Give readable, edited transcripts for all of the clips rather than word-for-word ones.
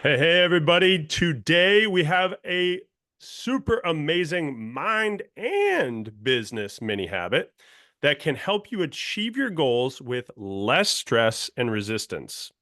Hey, everybody. Today we have a super amazing mind and business mini habit that can help you achieve your goals with less stress and resistance.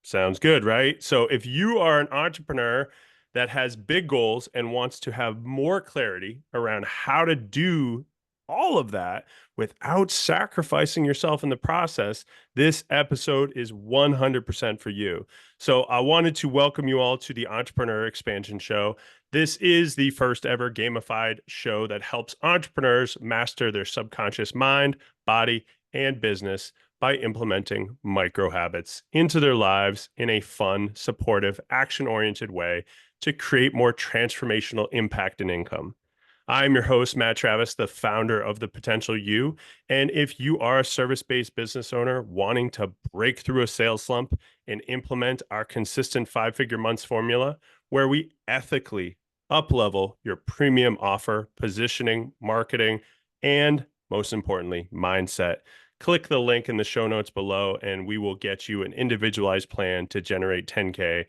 Sounds good, right? So, if you are an entrepreneur that has big goals and wants to have more clarity around how to do all of that without sacrificing yourself in the process, this episode is 100% for you. So I wanted to welcome you all to the Entrepreneur Expansion Show. This is the first ever gamified show that helps entrepreneurs master their subconscious mind, body, and business by implementing micro habits into their lives in a fun, supportive, action-oriented way to create more transformational impact and income. I'm your host, Matt Travis, the founder of The Potential You. And if you are a service based business owner wanting to break through a sales slump and implement our consistent 5 figure months formula, where we ethically uplevel your premium offer, positioning, marketing, and most importantly, mindset, click the link in the show notes below, and we will get you an individualized plan to generate 10K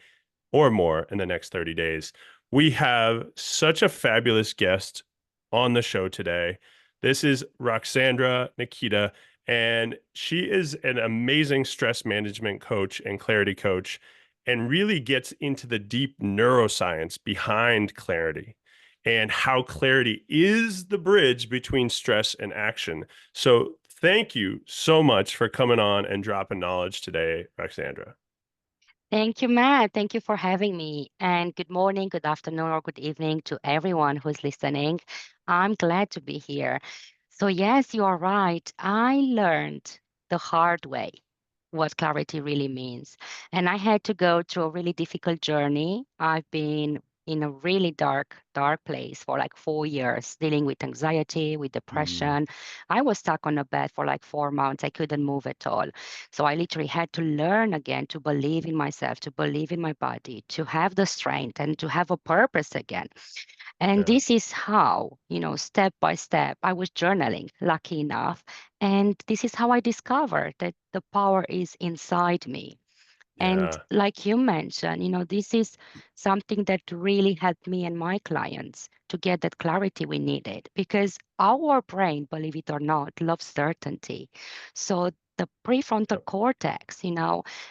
or more in the next 30 days. We have such a fabulous guest on the show today. This is Roxandra Nikita, and she is an amazing stress management coach and clarity coach, and really gets into the deep neuroscience behind clarity and how clarity is the bridge between stress and action. So, thank you so much for coming on and dropping knowledge today, Roxandra. Thank you, Matt. Thank you for having me. And good morning, good afternoon, or good evening to everyone who's listening. I'm glad to be here. So, yes, you are right. I learned the hard way what clarity really means. And I had to go through a really difficult journey. I've been in a really dark place for like 4 years, dealing with anxiety, with Mm, depression. I was stuck on a bed for like 4 months. I couldn't move at all. So I literally had to learn again to believe in myself, to believe in my body, to have the strength and to have a purpose again. And yeah, this is how, step by step, I was journaling, lucky enough. And this is how I discovered that the power is inside me. And yeah, like you mentioned, this is something that really helped me and my clients to get that clarity we needed because our brain, believe it or not, loves certainty. So the prefrontal yep, cortex,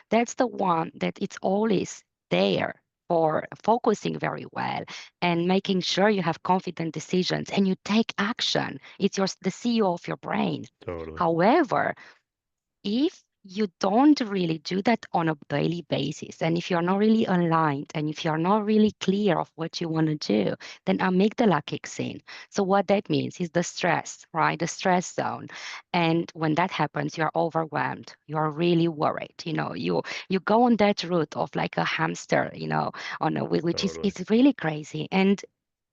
that's the one that it's always there for focusing very well and making sure you have confident decisions and you take action. It's the CEO of your brain. totally. However, if you don't really do that on a daily basis, and if you're not really aligned, and if you're not really clear of what you want to do, then amygdala kicks in. So what that means is the stress, right? The stress zone. And when that happens, you're overwhelmed. You're really worried. You go on that route of like a hamster, which is Totally. it's really crazy. And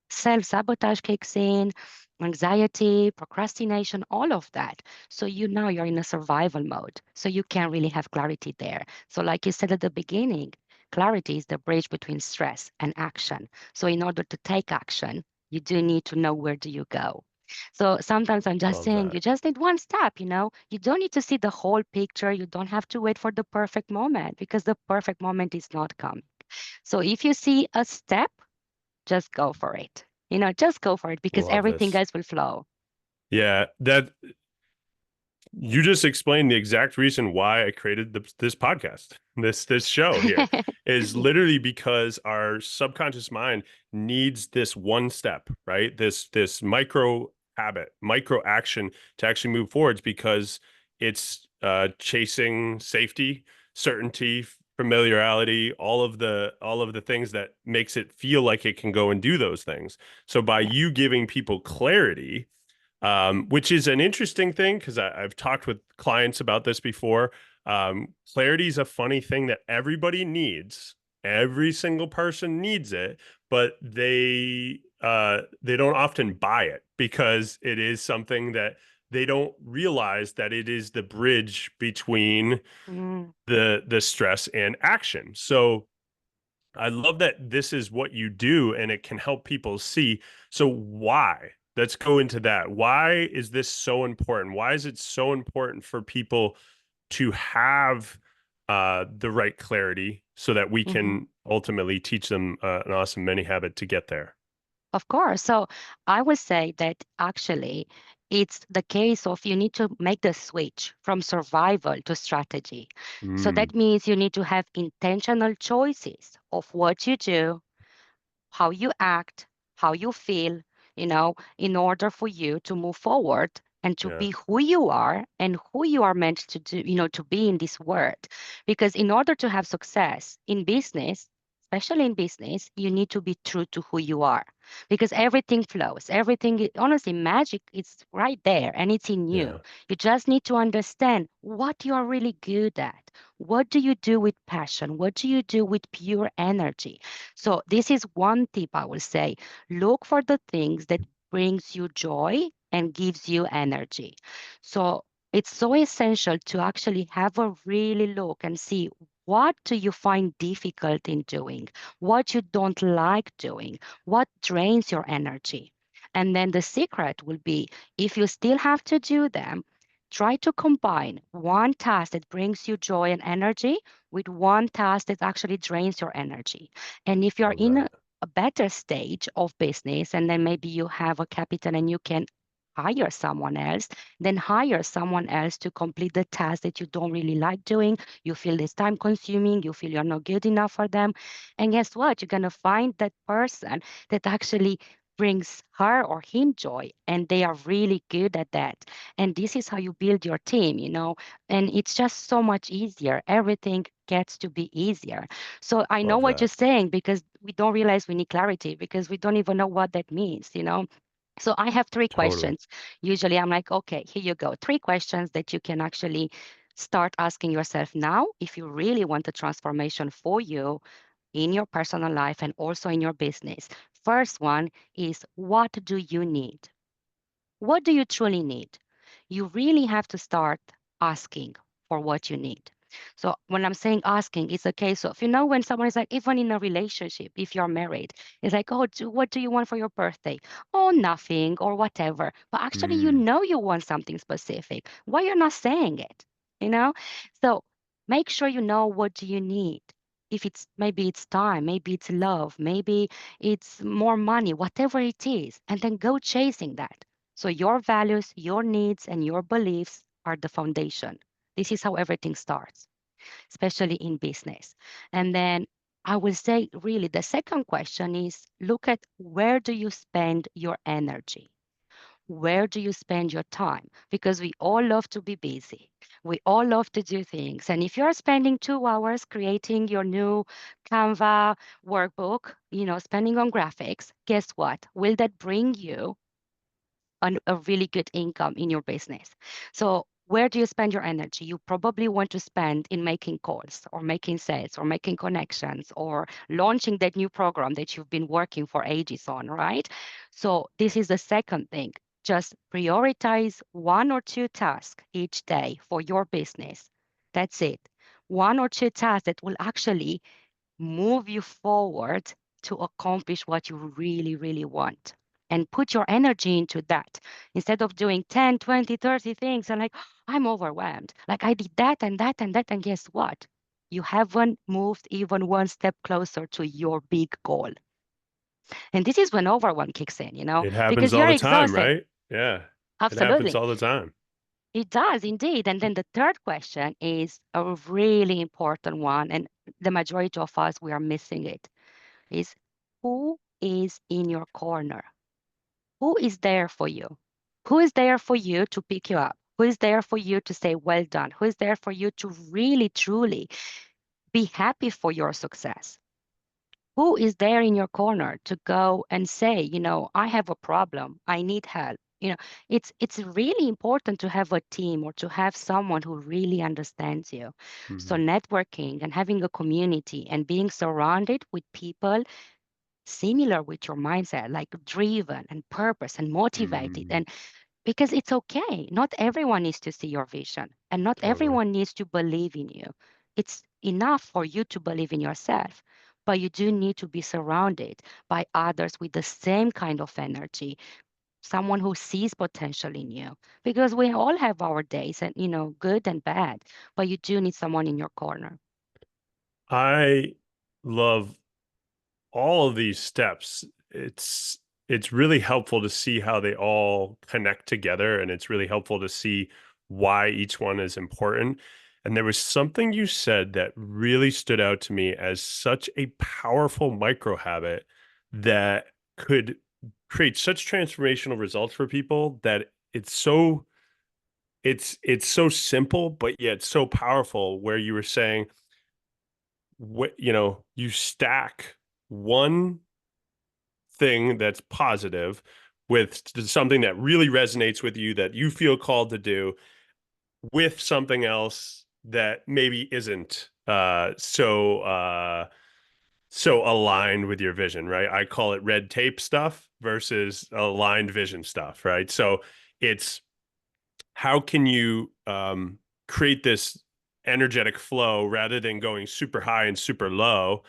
self-sabotage kicks in, anxiety, procrastination, all of that. So now you're in a survival mode. So you can't really have clarity there. So like you said at the beginning, clarity is the bridge between stress and action. So in order to take action, you do need to know where do you go. So sometimes I'm just Love saying that. you just need one step. You don't need to see the whole picture. You don't have to wait for the perfect moment because the perfect moment is not coming. So if you see a step, just go for it. Just go for it because Love everything this. else will flow. Yeah, that you just explained the exact reason why I created this podcast. This show here is literally because our subconscious mind needs this one step, right? This micro habit, micro action to actually move forwards because it's chasing safety, certainty, familiarity, all of the things that makes it feel like it can go and do those things. So by Yeah. you giving people clarity, which is an interesting thing because I've talked with clients about this before. Clarity is a funny thing that everybody needs. Every single person needs it, but they don't often buy it because it is something that they don't realize that it is the bridge between Mm, the stress and action. So I love that this is what you do and it can help people see. So, why? Let's go into that. Why is this so important? Why is it so important for people to have the right clarity so that we Hmm. can ultimately teach them an awesome many habit to get there. Of course. So I would say that actually it's the case of you need to make the switch from survival to strategy. So Mm, that means you need to have intentional choices of what you do, how you act, how you feel, in order for you to move forward and to yeah, be who you are and who you are meant to do, to be in this world. Because in order to have success in business, especially in business, you need to be true to who you are because everything flows. Everything, honestly, magic is right there and it's in you. yeah, You just need to understand what you are really good at. What do you do with passion? What do you do with pure energy? So this is one tip I will say. Look for the things that brings you joy and gives you energy. So it's so essential to actually have a really look and see what do you find difficult in doing? What you don't like doing? What drains your energy? And then the secret will be if you still have to do them, try to combine one task that brings you joy and energy with one task that actually drains your energy. And if you're love in that. a better stage of business, and then maybe you have a capital and you can hire someone else, then hire someone else to complete the task that you don't really like doing. You feel it's time consuming, you feel you're not good enough for them. And guess what? You're going to find that person that actually brings her or him joy, and they are really good at that. And this is how you build your team. And it's just so much easier. Everything gets to be easier. So I know Love what you're that. saying because we don't realize we need clarity because we don't even know what that means. So I have three Totally. questions. Usually I'm like, okay, here you go. Three questions that you can actually start asking yourself now if you really want a transformation for you in your personal life and also in your business. First one is what do you need? What do you truly need? You really have to start asking for what you need. So when I'm saying asking, it's a case of, when someone is like, even in a relationship, if you're married, it's like, oh, what do you want for your birthday? Oh, nothing or whatever. But actually, Mm, you want something specific. Why you're not saying it? You know? So make sure you know what do you need. If it's maybe it's time, maybe it's love, maybe it's more money, whatever it is, and then go chasing that. So your values, your needs, and your beliefs are the foundation. This is how everything starts, especially in business. And then I will say, really, the second question is look at where do you spend your energy? Where do you spend your time? Because we all love to be busy. We all love to do things. And if you're spending 2 hours creating your new Canva workbook, spending on graphics, guess what? Will that bring you a really good income in your business? So where do you spend your energy? You probably want to spend in making calls or making sales or making connections or launching that new program that you've been working for ages on, right? So this is the second thing. Just prioritize one or two tasks each day for your business. That's it. One or two tasks that will actually move you forward to accomplish what you really, really want. And put your energy into that instead of doing 10, 20, 30 things and like, I'm overwhelmed. Like I did that and that and that. And guess what? You haven't moved even one step closer to your big goal. And this is when overwhelm kicks in, it happens because all you're the time, exhausted. right? Yeah, it happens Absolutely. all the time. It does indeed. And then the third question is a really important one. And the majority of us, we are missing it is who is in your corner? Who is there for you? Who is there for you to pick you up? Who is there for you to say, well done? Who is there for you to really, truly be happy for your success? Who is there in your corner to go and say, I have a problem, I need help? It's really important to have a team or to have someone who really understands you. So Hmm. networking and having a community and being surrounded with people similar with your mindset, like driven and purpose and motivated. Mm, And because it's okay, not everyone needs to see your vision and not totally. everyone needs to believe in you. It's enough for you to believe in yourself, but you do need to be surrounded by others with the same kind of energy someone who sees potential in you, because we all have our days and, good and bad, but you do need someone in your corner. I love all of these steps. It's really helpful to see how they all connect together, and it's really helpful to see why each one is important. And there was something you said that really stood out to me as such a powerful micro habit that could create such transformational results for people, that it's so simple but yet so powerful, where you were saying, you stack one thing that's positive with something that really resonates with you, that you feel called to do, with something else that maybe isn't so aligned with your vision, right? I call it red tape stuff versus aligned vision stuff, right? So it's, how can you create this energetic flow rather than going super high and super low?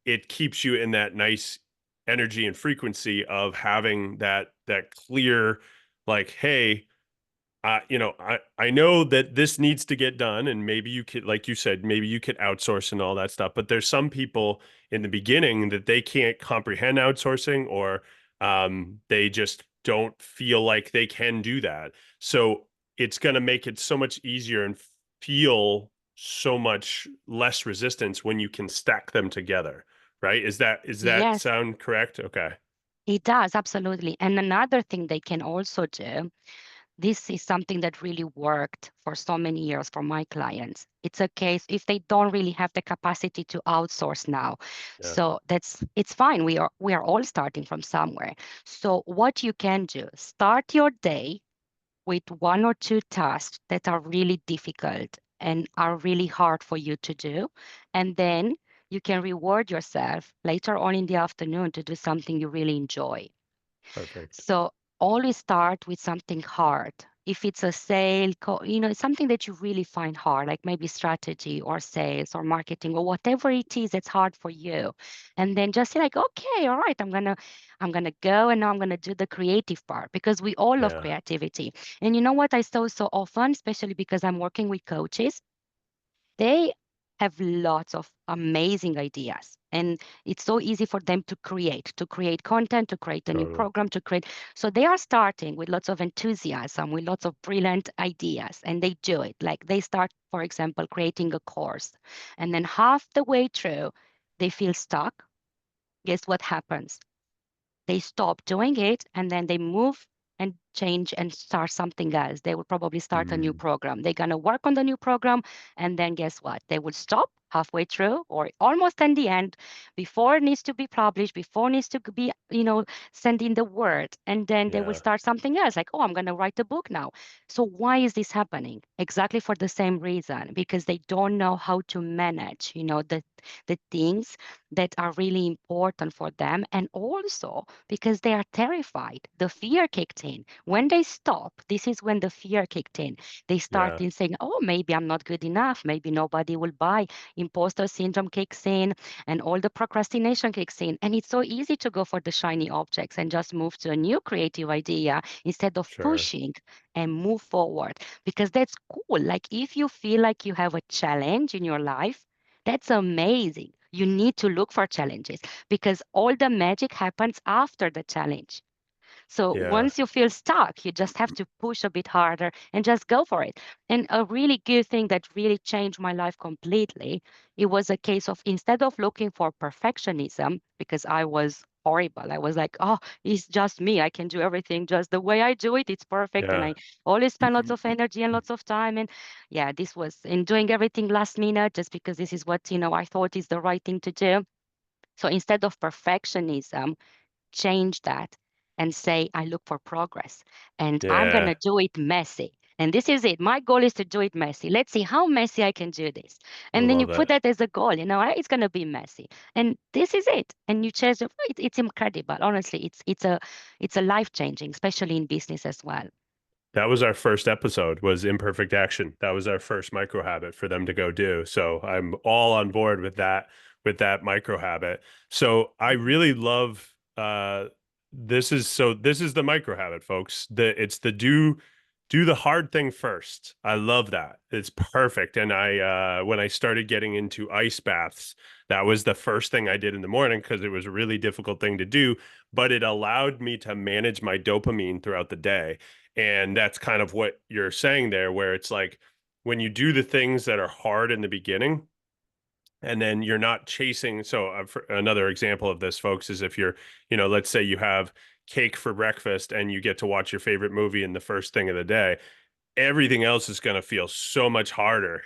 It keeps you in that nice energy and frequency of having that clear, like, hey, I know that this needs to get done, and maybe you could, like you said, maybe you could outsource and all that stuff. But there's some people in the beginning that they can't comprehend outsourcing, or they just don't feel like they can do that. So it's going to make it so much easier and feel so much less resistance when you can stack them together, right? Is that Yes, sound correct? Okay. it does, absolutely. And another thing they can also do, this is something that really worked for so many years for my clients. It's a case if they don't really have the capacity to outsource now. Yeah. So it's fine. We are all starting from somewhere. So what you can do, start your day with one or two tasks that are really difficult and are really hard for you to do. And then you can reward yourself later on in the afternoon to do something you really enjoy. Perfect. So always start with something hard. If it's a sale, something that you really find hard, like maybe strategy or sales or marketing or whatever it is that's hard for you. And then just say like, okay, all right, I'm gonna go and now I'm gonna do the creative part because we all love Yeah. creativity. And you know what I saw so often, especially because I'm working with coaches, they have lots of amazing ideas. And it's so easy for them to create content, to create a new Totally. program, to create. So they are starting with lots of enthusiasm, with lots of brilliant ideas, and they do it. Like they start, for example, creating a course. And then half the way through, they feel stuck. Guess what happens? They stop doing it and then they move and change and start something else. They will probably start a new Mm, program. They're going to work on the new program. And then guess what? They will stop halfway through or almost in the end before it needs to be published, before it needs to be, sent in the word. And then they will yeah. start something else like, oh, I'm going to write a book now. So why is this happening? Exactly for the same reason, because they don't know how to manage, the things that are really important for them. And also because they are terrified. The fear kicked in. When they stop, this is when the fear kicked in. They start Yeah. in saying, oh, maybe I'm not good enough. Maybe nobody will buy. Imposter syndrome kicks in and all the procrastination kicks in. And it's so easy to go for the shiny objects and just move to a new creative idea instead of Sure. pushing and move forward because that's cool. Like if you feel like you have a challenge in your life, that's amazing. You need to look for challenges because all the magic happens after the challenge. So Yeah. once you feel stuck, you just have to push a bit harder and just go for it. And a really good thing that really changed my life completely, it was a case of instead of looking for perfectionism, because I was horrible. I was like, oh, it's just me. I can do everything just the way I do it. It's perfect. And Yeah. I always spend lots of energy and lots of time. And yeah, this was in doing everything last minute just because this is what, I thought is the right thing to do. So instead of perfectionism, change that and say, I look for progress and I'm going Yeah. to do it messy. And this is it. My goal is to do it messy. Let's see how messy I can do this. I And then you love put it. that as a goal, it's going to be messy. And this is it. And you change it's incredible. Honestly, it's a life changing, especially in business as well. That was our first episode, was imperfect action. That was our first micro habit for them to go do. So I'm all on board with that micro habit. So I really love this is the micro habit, folks. It's the do the hard thing first. I love that. It's perfect. And I when I started getting into ice baths, that was the first thing I did in the morning because it was a really difficult thing to do, but it allowed me to manage my dopamine throughout the day. And that's kind of what you're saying there, where it's like when you do the things that are hard in the beginning, and then you're not chasing. So another example of this, folks, is if you're, let's say you have cake for breakfast and you get to watch your favorite movie in the first thing of the day, everything else is going to feel so much harder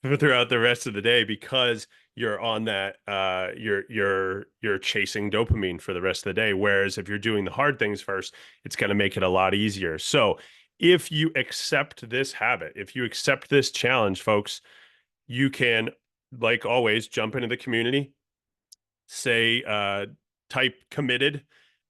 throughout the rest of the day because you're on that you're chasing dopamine for the rest of the day. Whereas if you're doing the hard things first, it's going to make it a lot easier. So if you accept this habit, if you accept this challenge, folks, you can, like always, jump into the community, say, type committed.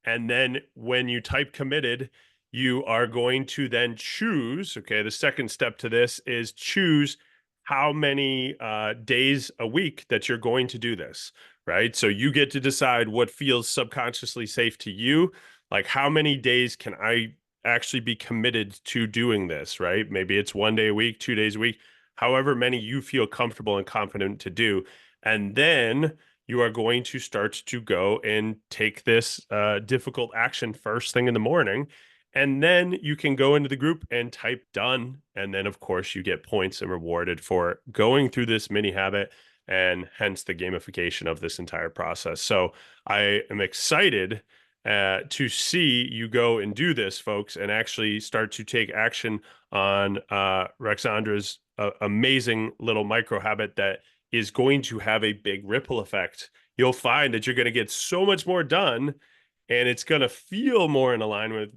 And then when you type committed, you are going to then choose. Okay. The second step to this is choose how many days a week that you're going to do this, right? So you get to decide what feels subconsciously safe to you. Like, how many days can I actually be committed to doing this, right? Maybe it's 1 day a week, 2 days a week, however many you feel comfortable and confident to do. And then you are going to start to go and take this difficult action first thing in the morning. And then you can go into the group and type done. And then, of course, you get points and rewarded for going through this mini habit, and hence the gamification of this entire process. So I am excited to see you go and do this, folks, and actually start to take action on Roxandra's amazing little micro habit that is going to have a big ripple effect. You'll find that you're going to get so much more done, and it's going to feel more in alignment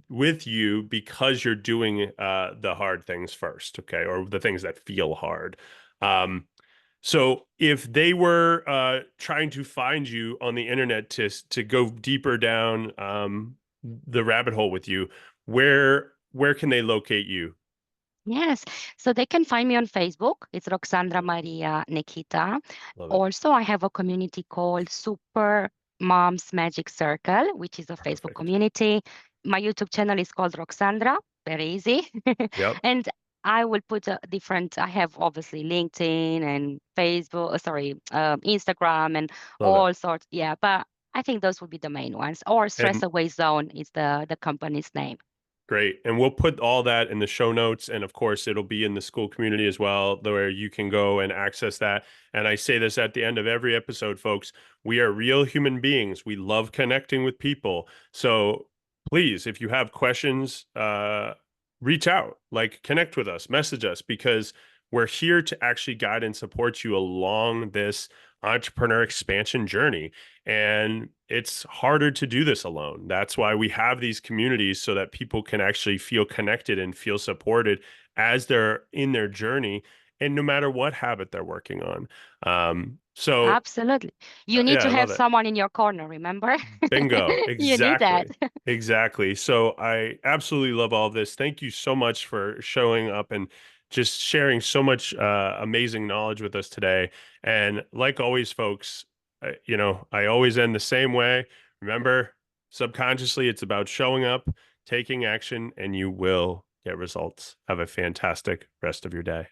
with you because you're doing the hard things first, okay, or the things that feel hard. So if they were trying to find you on the internet to go deeper down the rabbit hole with you, where can they locate you? Yes, so they can find me on Facebook. It's Roxandra Maria Nikita. Love it. Also, I have a community called Super Moms Magic Circle, which is a Facebook Perfect. community. My YouTube channel is called Roxandra, very easy. Yep. And I will put a different, I have obviously LinkedIn and Facebook, Instagram and Love it. all sorts. Yeah, but I think those would be the main ones. Or Stress And Away Zone is the company's name. great. And we'll put all that in the show notes. And of course, it'll be in the school community as well, where you can go and access that. And I say this at the end of every episode, folks. We are real human beings. We love connecting with people. So please, if you have questions, reach out, like connect with us, message us, because we're here to actually guide and support you along this entrepreneur expansion journey. And it's harder to do this alone. That's why we have these communities so that people can actually feel connected and feel supported as they're in their journey, and no matter what habit they're working on. So Absolutely. You need yeah, I to love have it. someone in your corner, remember? Bingo. You need that. Exactly. Exactly. So I absolutely love all of this. Thank you so much for showing up and just sharing so much amazing knowledge with us today. And like always, folks, I always end the same way. Remember, subconsciously, it's about showing up, taking action, and you will get results. Have a fantastic rest of your day.